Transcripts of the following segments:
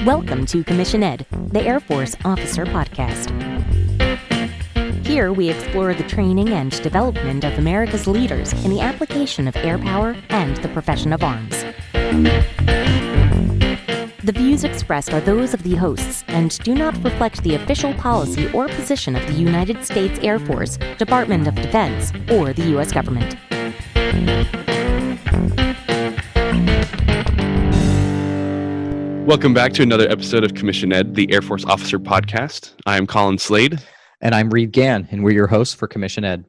Welcome to Commission Ed, the Air Force Officer Podcast. Here we explore the training and development of America's leaders in the application of air power and the profession of arms. The views expressed are those of the hosts and do not reflect the official policy or position of the United States Air Force, Department of Defense, or the U.S. government. Welcome back to another episode of Commission Ed, the Air Force Officer Podcast. I'm Colin Slade. And I'm Reed Gann, and we're your hosts for Commission Ed.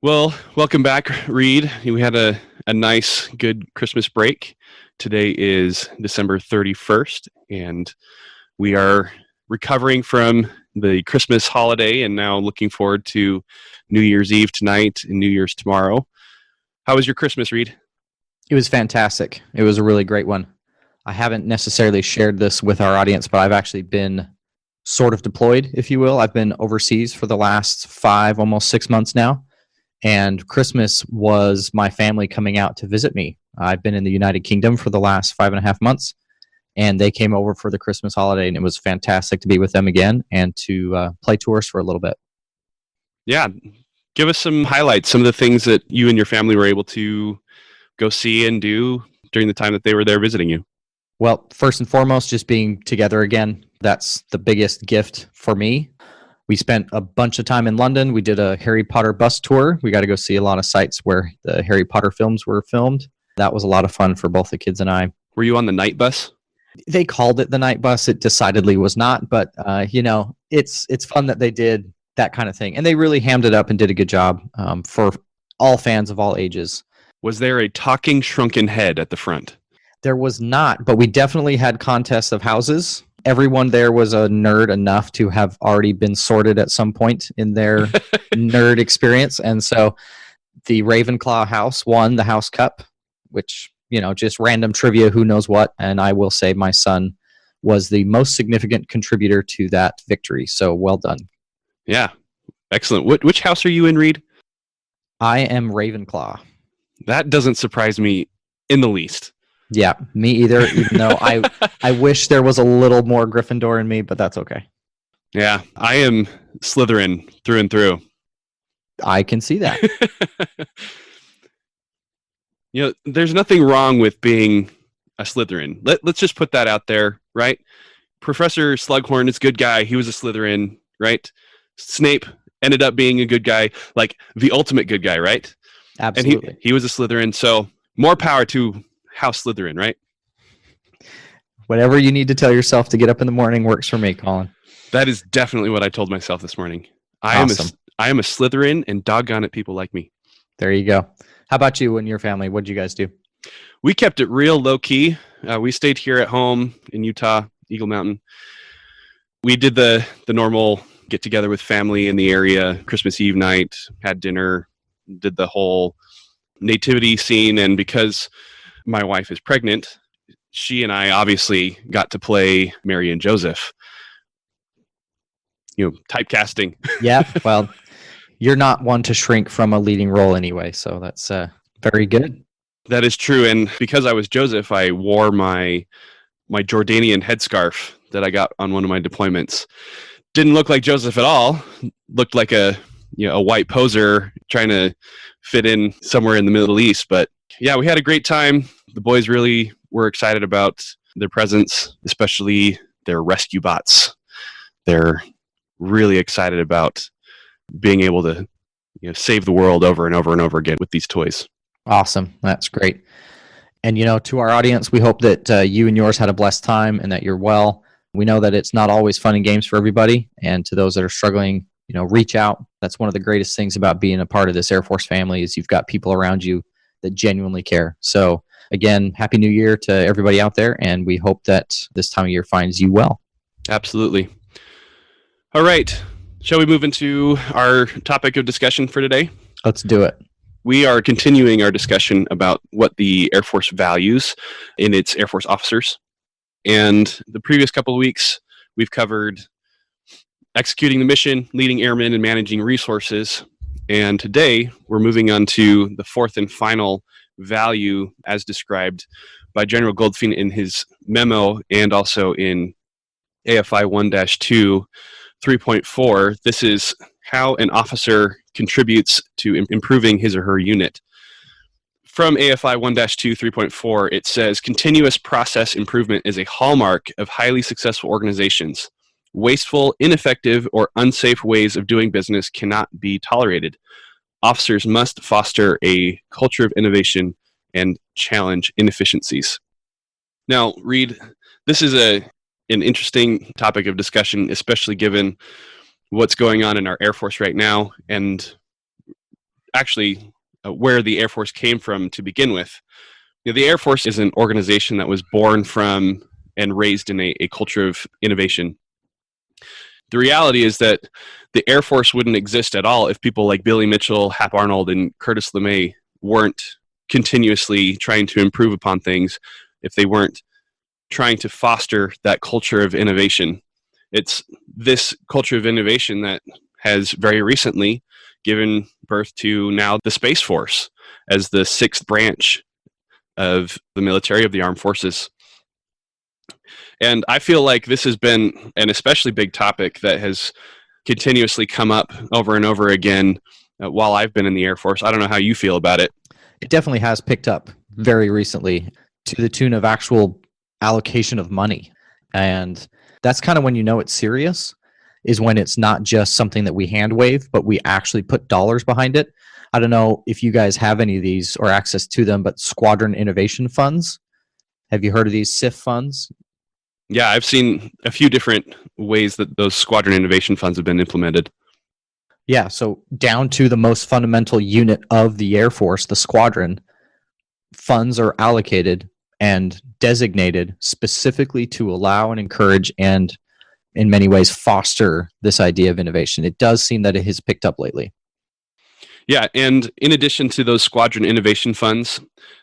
Well, welcome back, Reed. We had a nice, good Christmas break. Today is December 31st, and we are recovering from the Christmas holiday and now looking forward to New Year's Eve tonight and New Year's tomorrow. How was your Christmas, Reed? It was fantastic. It was a really great one. I haven't necessarily shared this with our audience, but I've actually been sort of deployed, if you will. I've been overseas for the last 5, almost 6 months now. And Christmas was my family coming out to visit me. I've been in the United Kingdom for the last 5.5 months, and they came over for the Christmas holiday, and it was fantastic to be with them again and to play tours for a little bit. Yeah. Give us some highlights, some of the things that you and your family were able to go see and do during the time that they were there visiting you. Well, first and foremost, just being together again. That's the biggest gift for me. We spent a bunch of time in London. We did a Harry Potter bus tour. We got to go see a lot of sites where the Harry Potter films were filmed. That was a lot of fun for both the kids and I. Were you on the night bus? They called it the night bus. It decidedly was not, but it's fun that they did that kind of thing. And they really hammed it up and did a good job for all fans of all ages. Was there a talking shrunken head at the front? There was not, but we definitely had contests of houses. Everyone there was a nerd enough to have already been sorted at some point in their nerd experience. And so the Ravenclaw house won the House Cup, which, just random trivia, who knows what. And I will say my son was the most significant contributor to that victory. So well done. Yeah. Excellent. Which house are you in, Reed? I am Ravenclaw. That doesn't surprise me in the least. Yeah, me either, even though I wish there was a little more Gryffindor in me, but that's okay. Yeah, I am Slytherin through and through. I can see that. There's nothing wrong with being a Slytherin. Let's just put that out there, right? Professor Slughorn is a good guy. He was a Slytherin, right? Snape ended up being a good guy, like the ultimate good guy, right? Absolutely. And he was a Slytherin, so more power to House Slytherin, right? Whatever you need to tell yourself to get up in the morning works for me, Colin. That is definitely what I told myself this morning. Awesome. I am a Slytherin, and doggone it, people like me. There you go. How about you and your family? What did you guys do? We kept it real low-key. We stayed here at home in Utah, Eagle Mountain. We did the normal get-together with family in the area, Christmas Eve night, had dinner, did the whole nativity scene, and because my wife is pregnant, she and I obviously got to play Mary and Joseph. Typecasting. Yeah, well, you're not one to shrink from a leading role anyway, so that's very good. That is true, and because I was Joseph, I wore my Jordanian headscarf that I got on one of my deployments. Didn't look like Joseph at all. Looked like a white poser trying to fit in somewhere in the Middle East, but yeah, we had a great time. The boys really were excited about their presents, especially their rescue bots. They're really excited about being able to save the world over and over and over again with these toys. Awesome. That's great. And, to our audience, we hope that you and yours had a blessed time and that you're well. We know that it's not always fun and games for everybody. And to those that are struggling, reach out. That's one of the greatest things about being a part of this Air Force family is you've got people around you that genuinely care. So again, Happy New Year to everybody out there, and we hope that this time of year finds you well. Absolutely. All right. Shall we move into our topic of discussion for today? Let's do it. We are continuing our discussion about what the Air Force values in its Air Force officers. And the previous couple of weeks, we've covered executing the mission, leading airmen, and managing resources. And today, we're moving on to the fourth and final value as described by General Goldfein in his memo and also in AFI 1-2 3.4. This is how an officer contributes to improving his or her unit. From AFI 1-2 3.4, it says continuous process improvement is a hallmark of highly successful organizations. Wasteful, ineffective, or unsafe ways of doing business cannot be tolerated. Officers must foster a culture of innovation and challenge inefficiencies. Now, Reed, this is an interesting topic of discussion, especially given what's going on in our Air Force right now, and actually where the Air Force came from to begin with. The Air Force is an organization that was born from and raised in a culture of innovation. The reality is that the Air Force wouldn't exist at all if people like Billy Mitchell, Hap Arnold, and Curtis LeMay weren't continuously trying to improve upon things, if they weren't trying to foster that culture of innovation. It's this culture of innovation that has very recently given birth to now the Space Force as the sixth branch of the military, of the armed forces. And I feel like this has been an especially big topic that has continuously come up over and over again while I've been in the Air Force. I don't know how you feel about it. It definitely has picked up very recently to the tune of actual allocation of money. And that's kind of when you know it's serious, is when it's not just something that we hand wave, but we actually put dollars behind it. I don't know if you guys have any of these or access to them, but Squadron Innovation Funds. Have you heard of these SIF funds? Yeah, I've seen a few different ways that those Squadron Innovation Funds have been implemented. Yeah, so down to the most fundamental unit of the Air Force, the squadron, funds are allocated and designated specifically to allow and encourage and, in many ways, foster this idea of innovation. It does seem that it has picked up lately. Yeah, and in addition to those Squadron Innovation Funds,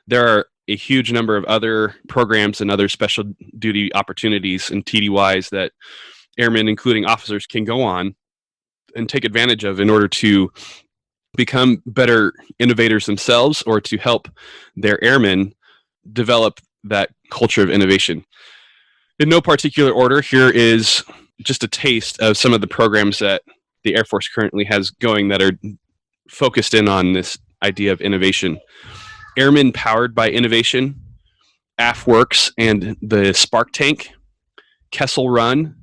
there are a huge number of other programs and other special duty opportunities and TDYs that airmen, including officers, can go on and take advantage of in order to become better innovators themselves or to help their airmen develop that culture of innovation. In no particular order, here is just a taste of some of the programs that the Air Force currently has going that are focused in on this idea of innovation. Airmen Powered by Innovation, AFWorks and the Spark Tank, Kessel Run,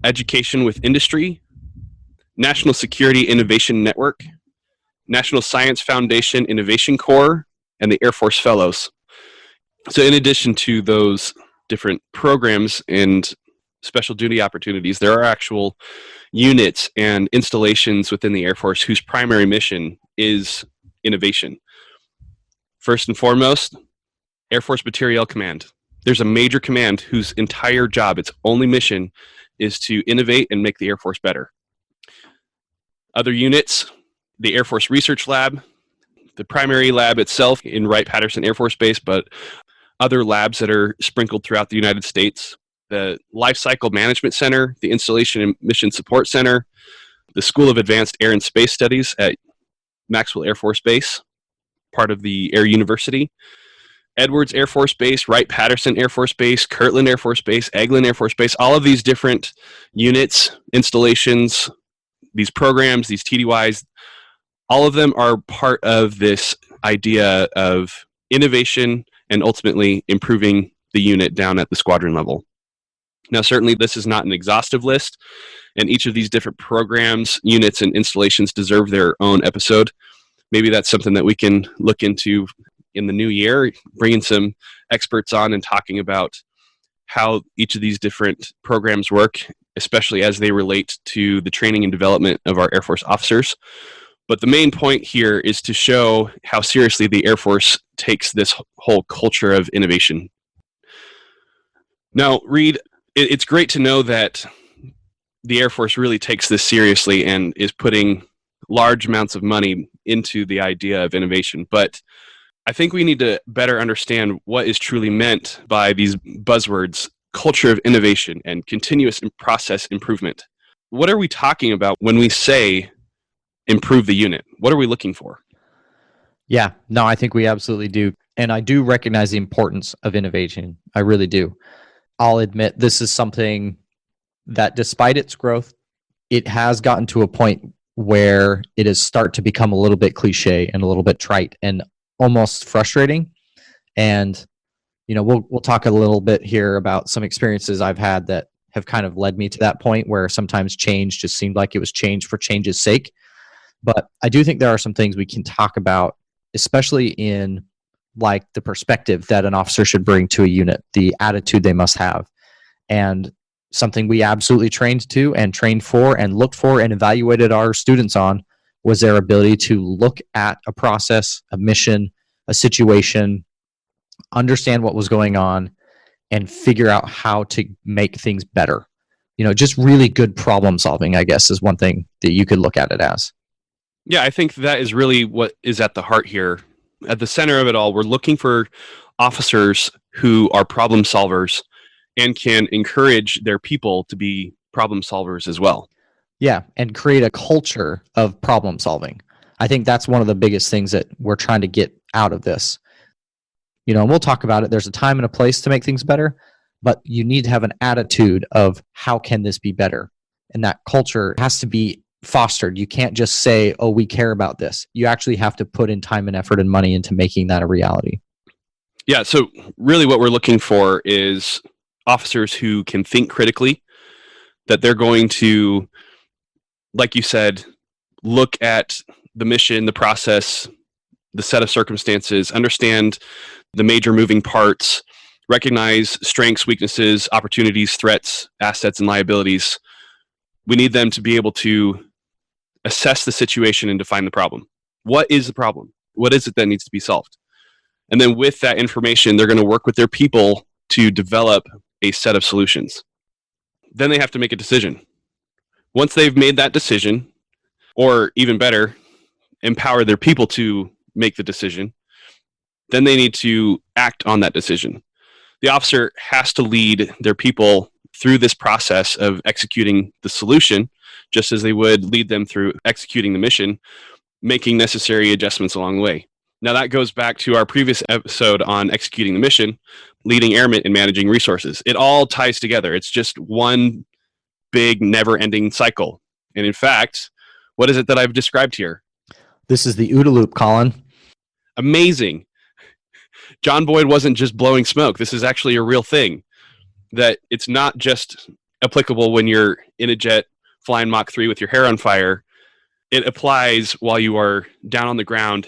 Education with Industry, National Security Innovation Network, National Science Foundation Innovation Corps, and the Air Force Fellows. So in addition to those different programs and special duty opportunities, there are actual units and installations within the Air Force whose primary mission is innovation. First and foremost, Air Force Materiel Command. There's a major command whose entire job, its only mission, is to innovate and make the Air Force better. Other units, the Air Force Research Lab, the primary lab itself in Wright-Patterson Air Force Base, but other labs that are sprinkled throughout the United States, the Life Cycle Management Center, the Installation and Mission Support Center, the School of Advanced Air and Space Studies at Maxwell Air Force Base, part of the Air University, Edwards Air Force Base, Wright-Patterson Air Force Base, Kirtland Air Force Base, Eglin Air Force Base, all of these different units, installations, these programs, these TDYs, all of them are part of this idea of innovation and ultimately improving the unit down at the squadron level. Now, certainly this is not an exhaustive list, and each of these different programs, units, and installations deserve their own episode. Maybe that's something that we can look into in the new year, bringing some experts on and talking about how each of these different programs work, especially as they relate to the training and development of our Air Force officers. But the main point here is to show how seriously the Air Force takes this whole culture of innovation. Now, Reed, it's great to know that the Air Force really takes this seriously and is putting large amounts of money into the idea of innovation. But I think we need to better understand what is truly meant by these buzzwords, culture of innovation and continuous process improvement. What are we talking about when we say improve the unit? What are we looking for? Yeah, no, I think we absolutely do. And I do recognize the importance of innovation. I really do. I'll admit this is something that despite its growth, it has gotten to a point where it is start to become a little bit cliche and a little bit trite and almost frustrating. And we'll talk a little bit here about some experiences I've had that have kind of led me to that point where sometimes change just seemed like it was change for change's sake. But I do think there are some things we can talk about, especially in like the perspective that an officer should bring to a unit, the attitude they must have. And something we absolutely trained to and trained for and looked for and evaluated our students on was their ability to look at a process, a mission, a situation, understand what was going on, and figure out how to make things better. Just really good problem solving, I guess, is one thing that you could look at it as. Yeah, I think that is really what is at the heart here. At the center of it all, we're looking for officers who are problem solvers and can encourage their people to be problem solvers as well. Yeah, and create a culture of problem solving. I think that's one of the biggest things that we're trying to get out of this. And we'll talk about it. There's a time and a place to make things better, but you need to have an attitude of how can this be better? And that culture has to be fostered. You can't just say, oh, we care about this. You actually have to put in time and effort and money into making that a reality. Yeah, so really what we're looking for is officers who can think critically, that they're going to, like you said, look at the mission, the process, the set of circumstances, understand the major moving parts, recognize strengths, weaknesses, opportunities, threats, assets, and liabilities. We need them to be able to assess the situation and define the problem. What is the problem? What is it that needs to be solved? And then with that information, they're going to work with their people to develop a set of solutions. Then they have to make a decision. Once they've made that decision, or even better, empower their people to make the decision, then they need to act on that decision. The officer has to lead their people through this process of executing the solution, just as they would lead them through executing the mission, making necessary adjustments along the way. Now that goes back to our previous episode on executing the mission, leading airmen and managing resources. It all ties together. It's just one big never-ending cycle. And in fact, what is it that I've described here? This is the OODA Loop, Colin. Amazing. John Boyd wasn't just blowing smoke. This is actually a real thing. That it's not just applicable when you're in a jet flying Mach 3 with your hair on fire. It applies while you are down on the ground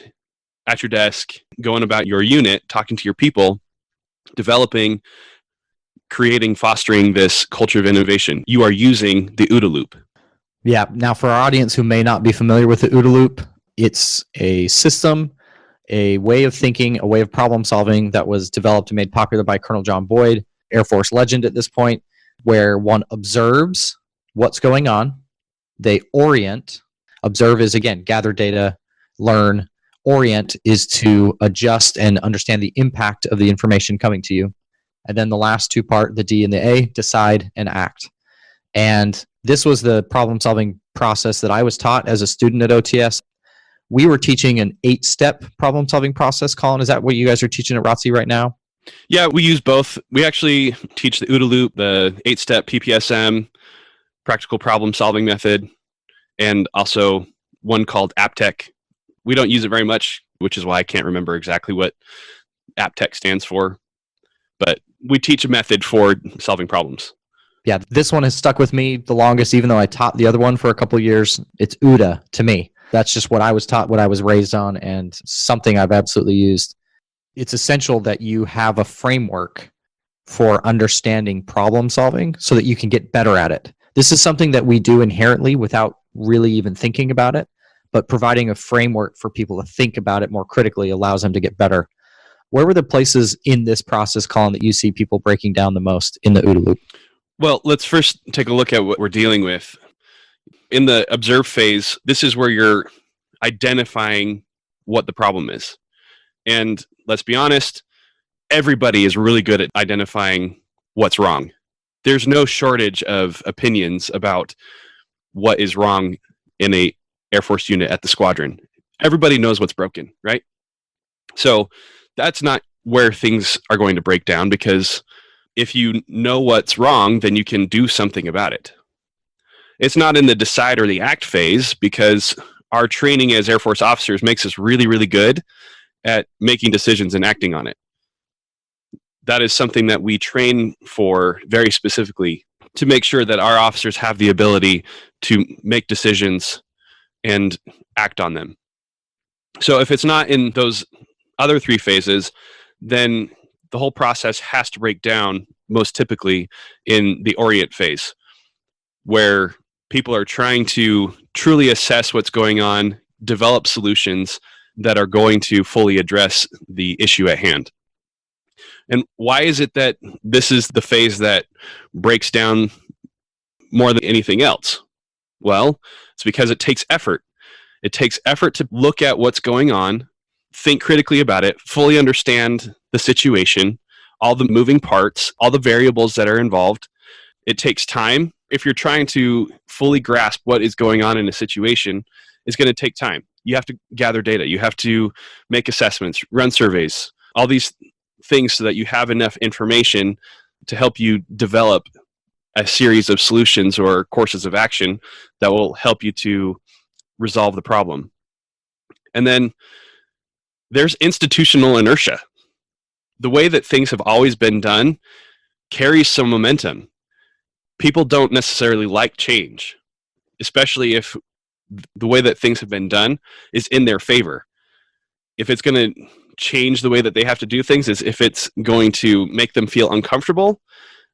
at your desk, going about your unit, talking to your people, developing, creating, fostering this culture of innovation. You are using the OODA Loop. Yeah. Now, for our audience who may not be familiar with the OODA Loop, it's a system, a way of thinking, a way of problem solving that was developed and made popular by Colonel John Boyd, Air Force legend at this point, where one observes what's going on, they orient. Observe is, again, gather data, learn. Orient is to adjust and understand the impact of the information coming to you. And then the last two part, the D and the A, decide and act. And this was the problem-solving process that I was taught as a student at OTS. We were teaching an 8-step problem-solving process. Colin, is that what you guys are teaching at ROTC right now? Yeah, we use both. We actually teach the OODA Loop, the 8-step PPSM, practical problem-solving method, and also one called APTEC. We don't use it very much, which is why I can't remember exactly what APTEC stands for. But we teach a method for solving problems. Yeah, this one has stuck with me the longest, even though I taught the other one for a couple of years. It's OODA to me. That's just what I was taught, what I was raised on, and something I've absolutely used. It's essential that you have a framework for understanding problem solving so that you can get better at it. This is something that we do inherently without really even thinking about it, but providing a framework for people to think about it more critically allows them to get better. Where were the places in this process, Colin, that you see people breaking down the most in the OODA Loop? Well, let's first take a look at what we're dealing with. In the observe phase, this is where you're identifying what the problem is. And let's be honest, everybody is really good at identifying what's wrong. There's no shortage of opinions about what is wrong in a Air Force unit at the squadron. Everybody knows what's broken, right? So that's not where things are going to break down, because if you know what's wrong, then you can do something about it. It's not in the decide or the act phase, because our training as Air Force officers makes us really, really good at making decisions and acting on it. That is something that we train for very specifically, to make sure that our officers have the ability to make decisions and act on them. So if it's not in those other three phases, then the whole process has to break down, most typically in the orient phase, where people are trying to truly assess what's going on, develop solutions that are going to fully address the issue at hand. And why is it that this is the phase that breaks down more than anything else? Well, it's because it takes effort. It takes effort to look at what's going on, think critically about it, fully understand the situation, all the moving parts, all the variables that are involved. It takes time. If you're trying to fully grasp what is going on in a situation, it's going to take time. You have to gather data. You have to make assessments, run surveys, all these things, so that you have enough information to help you develop a series of solutions or courses of action that will help you to resolve the problem. And then there's institutional inertia. The way that things have always been done carries some momentum. People don't necessarily like change, especially if the way that things have been done is in their favor. If it's going to change the way that they have to do things, is if it's going to make them feel uncomfortable,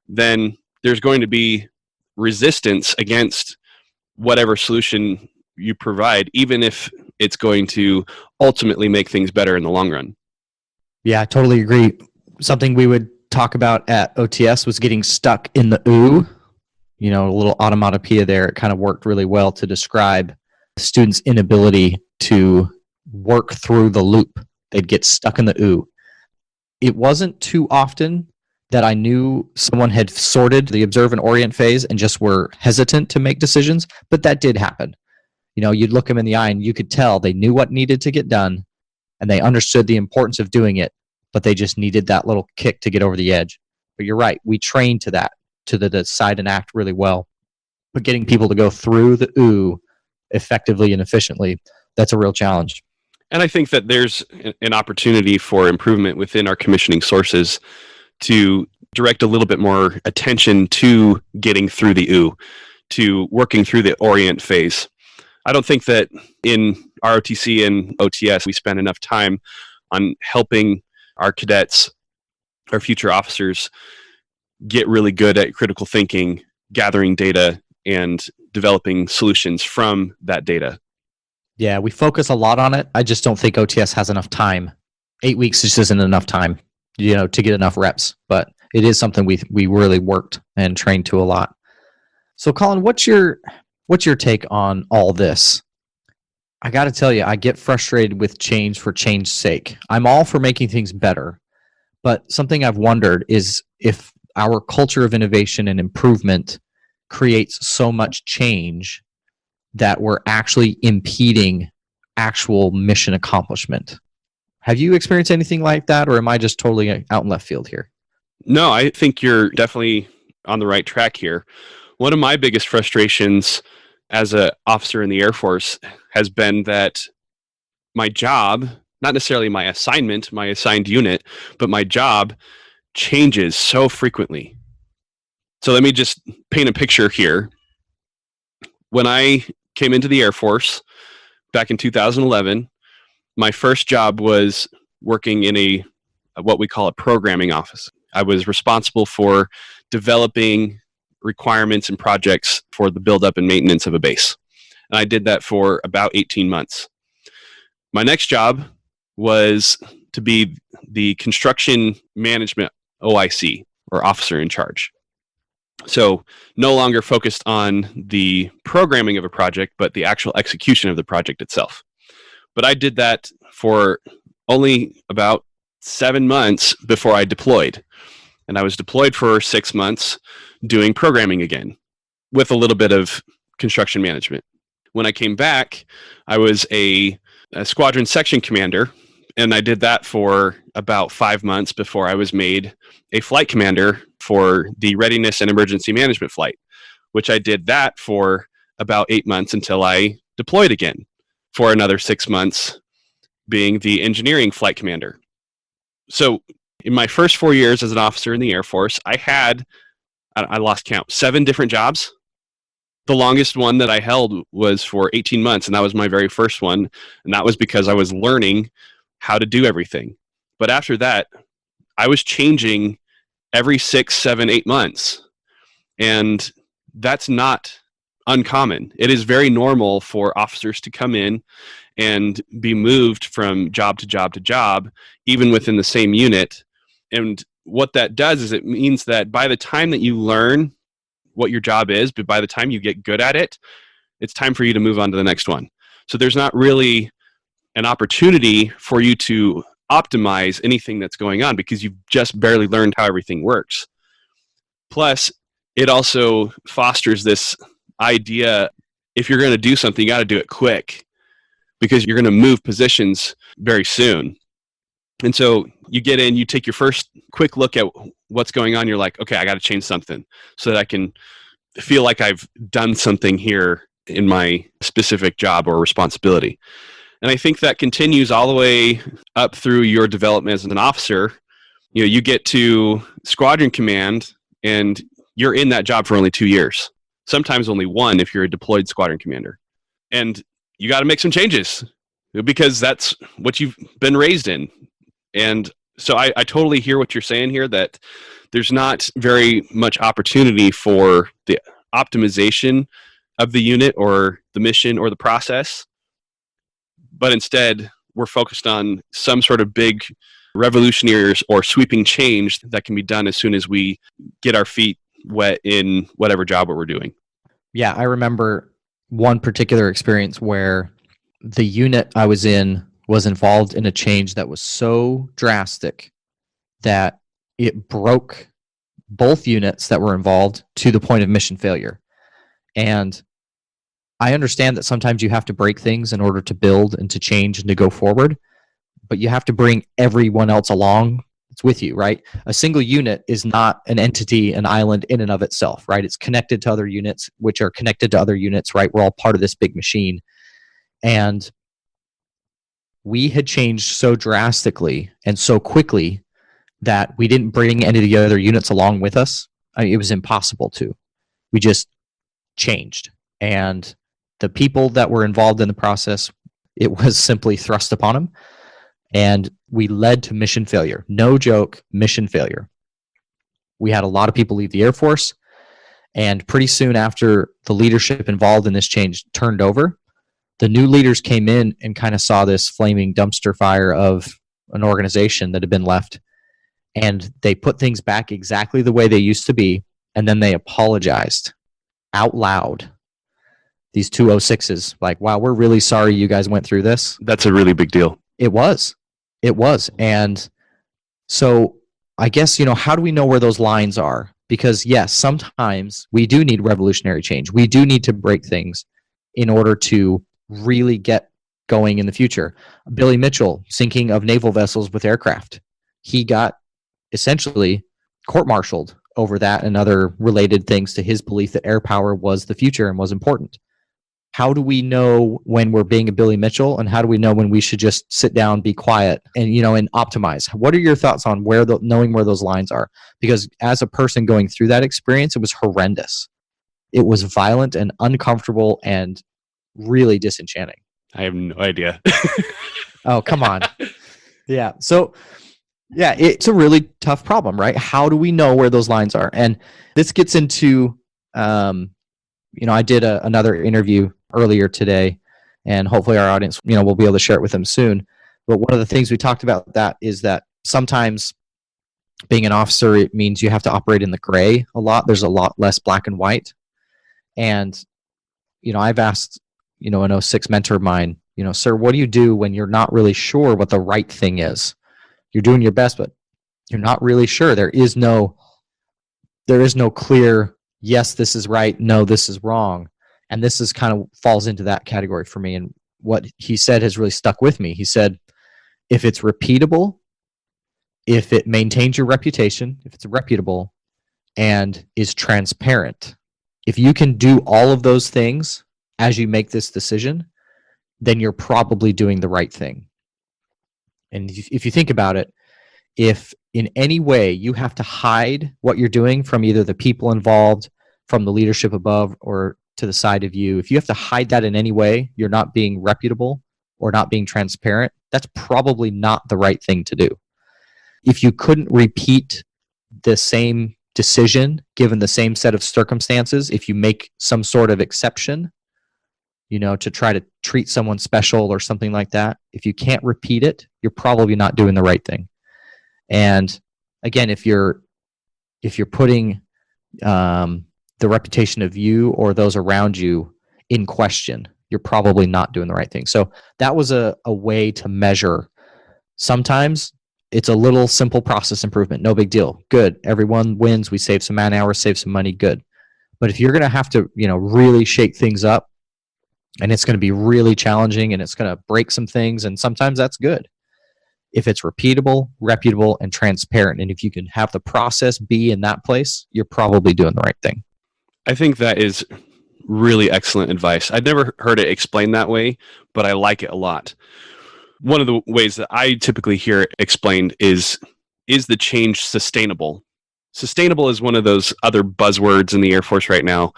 then there's going to be resistance against whatever solution you provide, even if it's going to ultimately make things better in the long run. Yeah, I totally agree. Something we would talk about at OTS was getting stuck in the OO. You know, a little onomatopoeia there. It kind of worked really well to describe students' inability to work through the loop. They'd get stuck in the OO. It wasn't too often that I knew someone had sorted the observe and orient phase and just were hesitant to make decisions, but that did happen. You know, you'd look them in the eye and you could tell they knew what needed to get done and they understood the importance of doing it, but they just needed that little kick to get over the edge. But you're right, we train to that, to the decide and act really well. But getting people to go through the OO effectively and efficiently, that's a real challenge. And I think that there's an opportunity for improvement within our commissioning sources to direct a little bit more attention to getting through the OO, to working through the orient phase. I don't think that in ROTC and OTS we spend enough time on helping our cadets, our future officers, get really good at critical thinking, gathering data, and developing solutions from that data. Yeah, we focus a lot on it. I just don't think OTS has enough time. 8 weeks just isn't enough time, you know, to get enough reps. But it is something we really worked and trained to a lot. So, Colin, what's your take on all this? I got to tell you, I get frustrated with change for change's sake. I'm all for making things better, but something I've wondered is if our culture of innovation and improvement creates so much change that we're actually impeding actual mission accomplishment. Have you experienced anything like that, or am I just totally out in left field here? No, I think you're definitely on the right track here. One of my biggest frustrations as an officer in the Air Force has been that my job, not necessarily my assignment, my assigned unit, but my job changes so frequently. So let me just paint a picture here. When I came into the Air Force back in 2011, my first job was working in what we call a programming office. I was responsible for developing requirements and projects for the buildup and maintenance of a base. And I did that for about 18 months. My next job was to be the construction management OIC, or officer in charge. So no longer focused on the programming of a project, but the actual execution of the project itself. But I did that for only about 7 months before I deployed. And I was deployed for 6 months doing programming again, with a little bit of construction management. When I came back, I was a squadron section commander, and I did that for about 5 months before I was made a flight commander for the readiness and emergency management flight, which I did that for about 8 months until I deployed again for another 6 months, being the engineering flight commander. So in my first 4 years as an officer in the Air Force, I lost count, 7 different jobs. The longest one that I held was for 18 months, and that was my very first one. And that was because I was learning how to do everything. But after that, I was changing every 6, 7, 8 months. And that's not uncommon. It is very normal for officers to come in and be moved from job to job to job, even within the same unit. And what that does is it means that by the time that you learn what your job is, but by the time you get good at it, it's time for you to move on to the next one. So there's not really an opportunity for you to optimize anything that's going on because you've just barely learned how everything works. Plus, it also fosters this idea, if you're going to do something, you got to do it quick because you're going to move positions very soon. And so you get in, you take your first quick look at what's going on. You're like, okay, I got to change something so that I can feel like I've done something here in my specific job or responsibility. And I think that continues all the way up through your development as an officer. You know, you get to squadron command and you're in that job for only 2 years, sometimes only 1 if you're a deployed squadron commander. And you got to make some changes because that's what you've been raised in. And so I totally hear what you're saying here, that there's not very much opportunity for the optimization of the unit or the mission or the process. But instead, we're focused on some sort of big revolutionary or sweeping change that can be done as soon as we get our feet wet in whatever job we're doing. Yeah, I remember one particular experience where the unit I was in was involved in a change that was so drastic that it broke both units that were involved to the point of mission failure. And I understand that sometimes you have to break things in order to build and to change and to go forward, but you have to bring everyone else along. It's with you, right? A single unit is not an entity, an island in and of itself, right? It's connected to other units, which are connected to other units, right? We're all part of this big machine. And we had changed so drastically and so quickly that we didn't bring any of the other units along with us. I mean, it was impossible to. We just changed. And the people that were involved in the process, it was simply thrust upon them. And we led to mission failure. No joke, mission failure. We had a lot of people leave the Air Force. And pretty soon after the leadership involved in this change turned over, the new leaders came in and kind of saw this flaming dumpster fire of an organization that had been left. And they put things back exactly the way they used to be. And then they apologized out loud. These 206s, like, wow, we're really sorry you guys went through this. That's a really big deal. It was. And so I guess, how do we know where those lines are? Because yes, sometimes we do need revolutionary change. We do need to break things in order to really get going in the future. Billy Mitchell, sinking of naval vessels with aircraft. He got essentially court-martialed over that and other related things to his belief that air power was the future and was important. How do we know when we're being a Billy Mitchell, and how do we know when we should just sit down, be quiet, and and optimize? What are your thoughts on knowing where those lines are? Because as a person going through that experience, it was horrendous. It was violent and uncomfortable and really disenchanting. I have no idea. Oh, come on. Yeah. So, yeah, it's a really tough problem, right? How do we know where those lines are? And this gets into, I did another interview earlier today, and hopefully our audience, will be able to share it with them soon. But one of the things we talked about that is that sometimes being an officer, it means you have to operate in the gray a lot. There's a lot less black and white. And, I've asked, an 06 mentor of mine, sir, what do you do when you're not really sure what the right thing is? You're doing your best, but you're not really sure. There is no clear, yes, this is right, no, this is wrong. And this is kind of falls into that category for me. And what he said has really stuck with me. He said, if it's repeatable, if it maintains your reputation, if it's reputable, and is transparent. If you can do all of those things as you make this decision, then you're probably doing the right thing. And if you think about it, if in any way you have to hide what you're doing from either the people involved, from the leadership above, or to the side of you, if you have to hide that in any way, you're not being reputable or not being transparent, that's probably not the right thing to do. If you couldn't repeat the same decision given the same set of circumstances, if you make some sort of exception, to try to treat someone special or something like that, if you can't repeat it, you're probably not doing the right thing. And again, if you're putting the reputation of you or those around you in question, you're probably not doing the right thing. So that was a way to measure. Sometimes it's a little simple process improvement, no big deal. Good, everyone wins. We save some man hours, save some money. Good. But if you're going to have to, really shake things up, and it's going to be really challenging, and it's going to break some things, and sometimes that's good. If it's repeatable, reputable, and transparent, and if you can have the process be in that place, you're probably doing the right thing. I think that is really excellent advice. I'd never heard it explained that way, but I like it a lot. One of the ways that I typically hear it explained is the change sustainable? Sustainable is one of those other buzzwords in the Air Force right now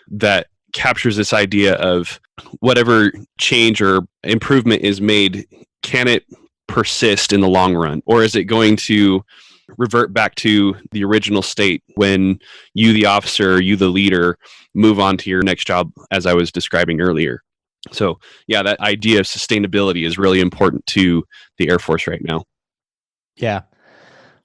that captures this idea of whatever change or improvement is made, can it persist in the long run? Or is it going to revert back to the original state when you, the officer, you, the leader, move on to your next job, as I was describing earlier? So, yeah, that idea of sustainability is really important to the Air Force right now. Yeah.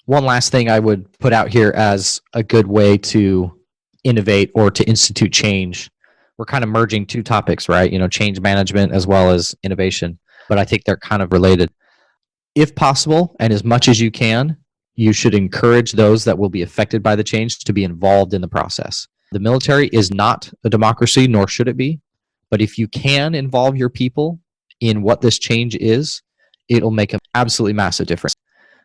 One last thing I would put out here as a good way to innovate or to institute change. We're kind of merging two topics, right? Change management as well as innovation, but I think they're kind of related. If possible, and as much as you can, you should encourage those that will be affected by the change to be involved in the process. The military is not a democracy, nor should it be. But if you can involve your people in what this change is, it'll make an absolutely massive difference.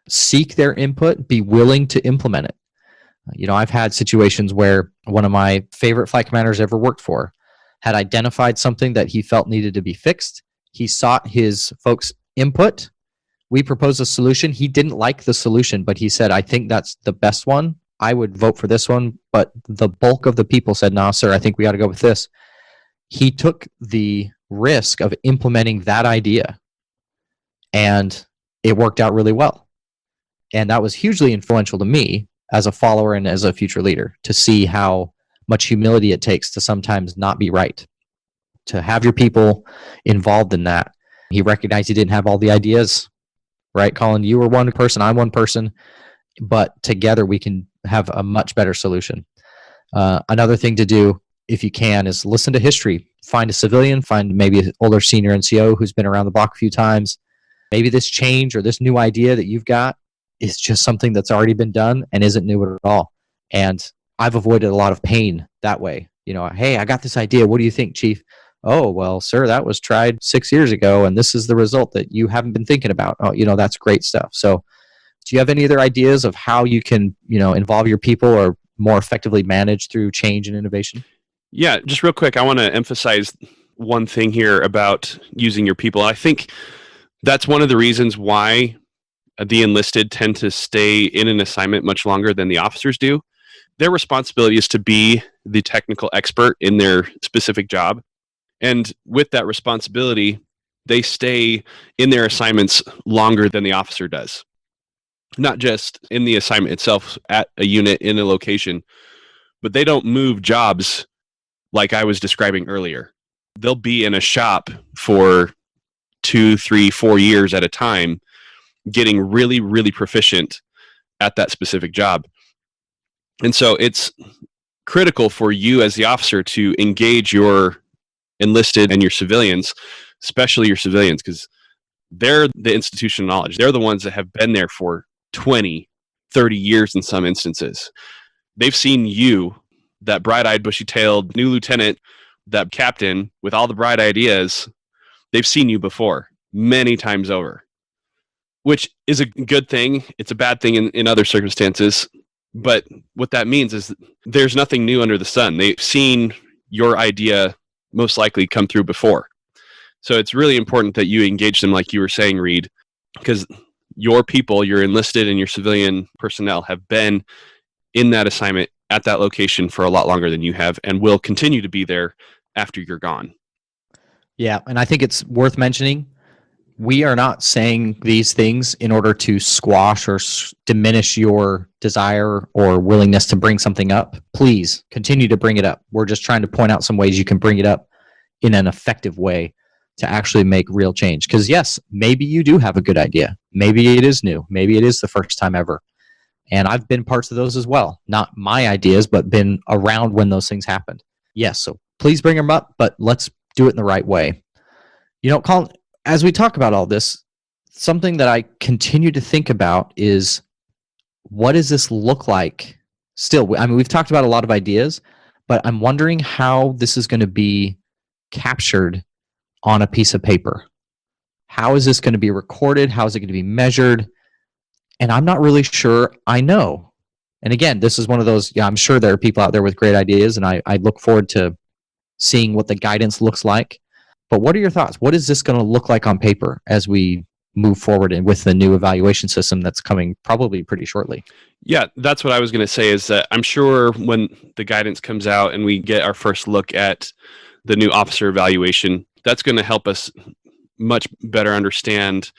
Seek their input, be willing to implement it. I've had situations where one of my favorite flight commanders ever worked for had identified something that he felt needed to be fixed. He sought his folks' input. We proposed a solution. He didn't like the solution, but he said, I think that's the best one. I would vote for this one. But the bulk of the people said, no, sir, I think we got to go with this. He took the risk of implementing that idea, and it worked out really well. And that was hugely influential to me as a follower and as a future leader, to see how much humility it takes to sometimes not be right, to have your people involved in that. He recognized he didn't have all the ideas, right, Colin? You were one person, I'm one person, but together we can have a much better solution. Another thing to do, if you can, is listen to history. Find a civilian, find maybe an older senior NCO who's been around the block a few times. Maybe this change or this new idea that you've got is just something that's already been done and isn't new at all. And I've avoided a lot of pain that way. Hey, I got this idea. What do you think, Chief? Oh, well, sir, that was tried 6 years ago, and this is the result that you haven't been thinking about. Oh, that's great stuff. So do you have any other ideas of how you can, involve your people or more effectively manage through change and innovation? Yeah, just real quick, I want to emphasize one thing here about using your people. I think that's one of the reasons why the enlisted tend to stay in an assignment much longer than the officers do. Their responsibility is to be the technical expert in their specific job. And with that responsibility, they stay in their assignments longer than the officer does. Not just in the assignment itself at a unit in a location, but they don't move jobs like I was describing earlier. They'll be in a shop for 2, 3, 4 years at a time, getting really, really proficient at that specific job. And so it's critical for you as the officer to engage your enlisted and your civilians, especially your civilians, because they're the institutional knowledge. They're the ones that have been there for 20, 30 years in some instances. They've seen you, that bright-eyed, bushy-tailed new lieutenant, that captain with all the bright ideas. They've seen you before many times over, which is a good thing. It's a bad thing in other circumstances. But what that means is there's nothing new under the sun. They've seen your idea most likely come through before. So it's really important that you engage them, like you were saying, Reed, because your people, your enlisted and your civilian personnel, have been in that assignment at that location for a lot longer than you have, and will continue to be there after you're gone. Yeah, and I think it's worth mentioning, we are not saying these things in order to squash or diminish your desire or willingness to bring something up. Please continue to bring it up. We're just trying to point out some ways you can bring it up in an effective way to actually make real change. Because yes, maybe you do have a good idea. Maybe it is new. Maybe it is the first time ever. And I've been parts of those as well. Not my ideas, but been around when those things happened. Yes, so please bring them up, but let's do it in the right way. You know, Colin, as we talk about all this, something that I continue to think about is, what does this look like still? I mean, we've talked about a lot of ideas, but I'm wondering how this is going to be captured on a piece of paper. How is this going to be recorded? How is it going to be measured? And I'm not really sure I know. And again, this is one of those, I'm sure there are people out there with great ideas, and I look forward to seeing what the guidance looks like. But what are your thoughts? What is this going to look like on paper as we move forward and with the new evaluation system that's coming probably pretty shortly? Yeah, that's what I was going to say, is that I'm sure when the guidance comes out and we get our first look at the new officer evaluation, that's going to help us much better understand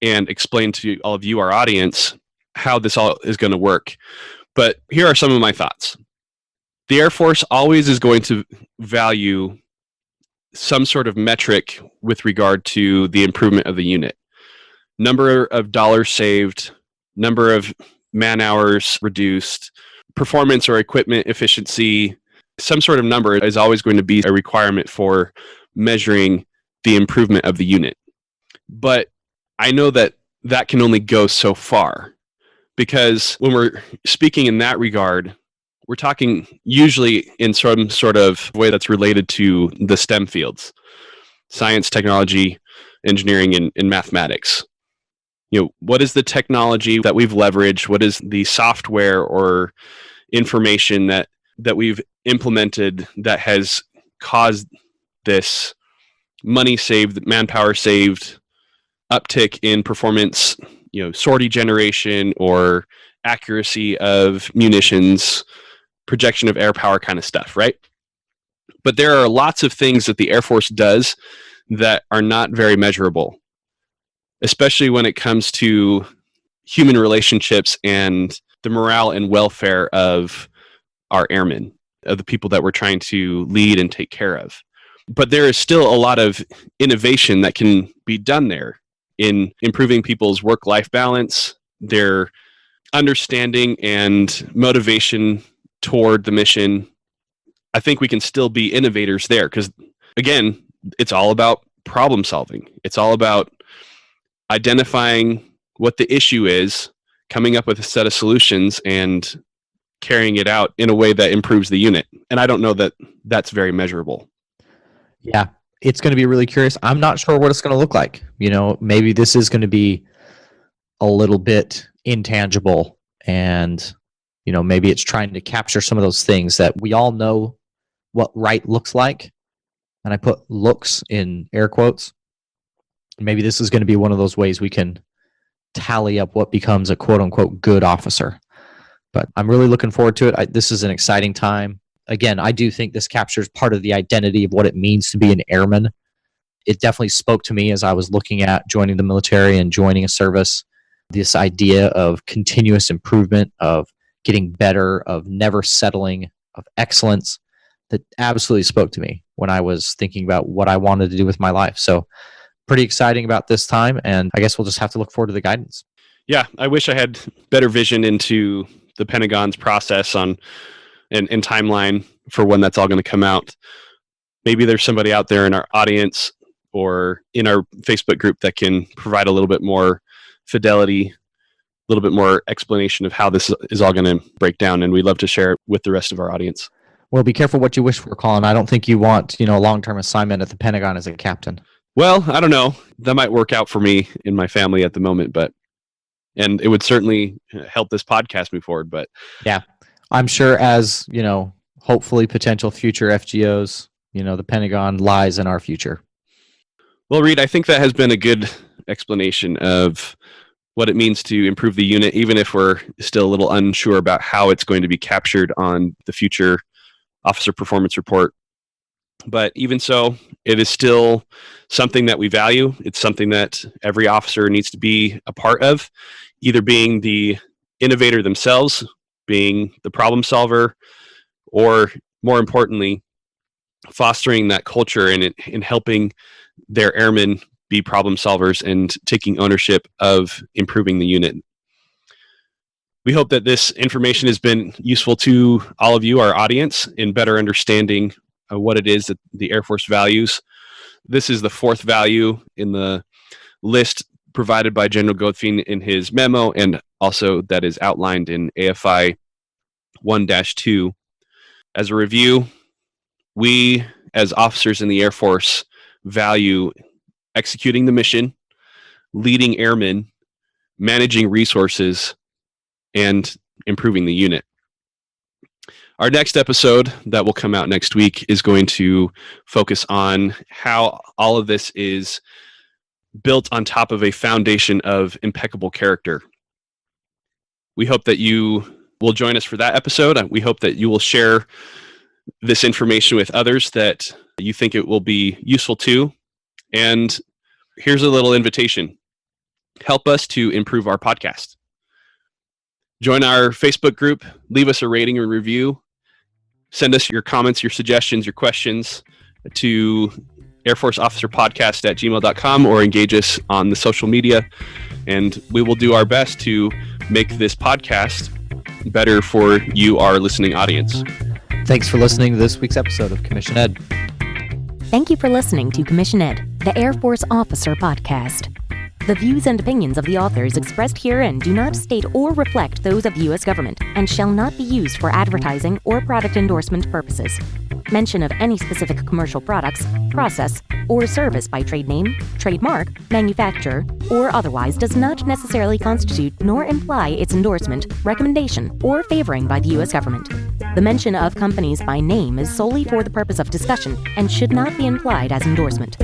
and explain to all of you, our audience, how this all is going to work. But here are some of my thoughts. The Air Force always is going to value some sort of metric with regard to the improvement of the unit. Number of dollars saved, number of man hours reduced, performance or equipment efficiency. Some sort of number is always going to be a requirement for measuring the improvement of the unit. But I know that that can only go so far, because when we're speaking in that regard, we're talking usually in some sort of way that's related to the STEM fields: science, technology, engineering, and mathematics. You know, what is the technology that we've leveraged? What is the software or information that we've implemented that has caused this money saved, manpower saved, uptick in performance, sortie generation or accuracy of munitions, projection of air power kind of stuff, right? But there are lots of things that the Air Force does that are not very measurable, especially when it comes to human relationships and the morale and welfare of our airmen, of the people that we're trying to lead and take care of. But there is still a lot of innovation that can be done there in improving people's work-life balance, their understanding and motivation toward the mission. I think we can still be innovators there, because, again, it's all about problem solving. It's all about identifying what the issue is, coming up with a set of solutions, and carrying it out in a way that improves the unit. And I don't know that that's very measurable. Yeah, it's going to be really curious. I'm not sure what it's going to look like. Maybe this is going to be a little bit intangible, and maybe it's trying to capture some of those things that we all know what right looks like. And I put looks in air quotes. Maybe this is going to be one of those ways we can tally up what becomes a quote unquote good officer. But I'm really looking forward to it. This is an exciting time. Again, I do think this captures part of the identity of what it means to be an airman. It definitely spoke to me as I was looking at joining the military and joining a service. This idea of continuous improvement, of getting better, of never settling, of excellence, that absolutely spoke to me when I was thinking about what I wanted to do with my life. So pretty exciting about this time, and I guess we'll just have to look forward to the guidance. Yeah, I wish I had better vision into the Pentagon's process on and timeline for when that's all going to come out. Maybe there's somebody out there in our audience or in our Facebook group that can provide a little bit more fidelity, a little bit more explanation of how this is all going to break down, and we'd love to share it with the rest of our audience. Well, be careful what you wish for, Colin. I don't think you want, a long-term assignment at the Pentagon as a captain. Well, I don't know. That might work out for me in my family at the moment, but And it would certainly help this podcast move forward. But yeah, I'm sure as, hopefully potential future FGOs, the Pentagon lies in our future. Well, Reed, I think that has been a good explanation of what it means to improve the unit, even if we're still a little unsure about how it's going to be captured on the future officer performance report. But even so, it is still something that we value. It's something that every officer needs to be a part of, either being the innovator themselves, being the problem solver, or more importantly, fostering that culture in helping their airmen be problem solvers and taking ownership of improving the unit. We hope that this information has been useful to all of you, our audience, in better understanding what it is that the Air Force values. This is the fourth value in the list provided by General Goldfein in his memo, and also that is outlined in AFI 1-2. As a review, we, as officers in the Air Force, value executing the mission, leading airmen, managing resources, and improving the unit. Our next episode that will come out next week is going to focus on how all of this is built on top of a foundation of impeccable character. We hope that you will join us for that episode. We hope that you will share this information with others that you think it will be useful to. And here's a little invitation. Help us to improve our podcast. Join our Facebook group, leave us a rating or review, send us your comments, your suggestions, your questions to airforceofficerpodcast@gmail.com or engage us on the social media. And we will do our best to make this podcast better for you, our listening audience. Thanks for listening to this week's episode of Commission Ed. Thank you for listening to Commission Ed, the Air Force Officer Podcast. The views and opinions of the authors expressed herein do not state or reflect those of the U.S. government and shall not be used for advertising or product endorsement purposes. Mention of any specific commercial products, process, or service by trade name, trademark, manufacturer, or otherwise does not necessarily constitute nor imply its endorsement, recommendation, or favoring by the U.S. government. The mention of companies by name is solely for the purpose of discussion and should not be implied as endorsement.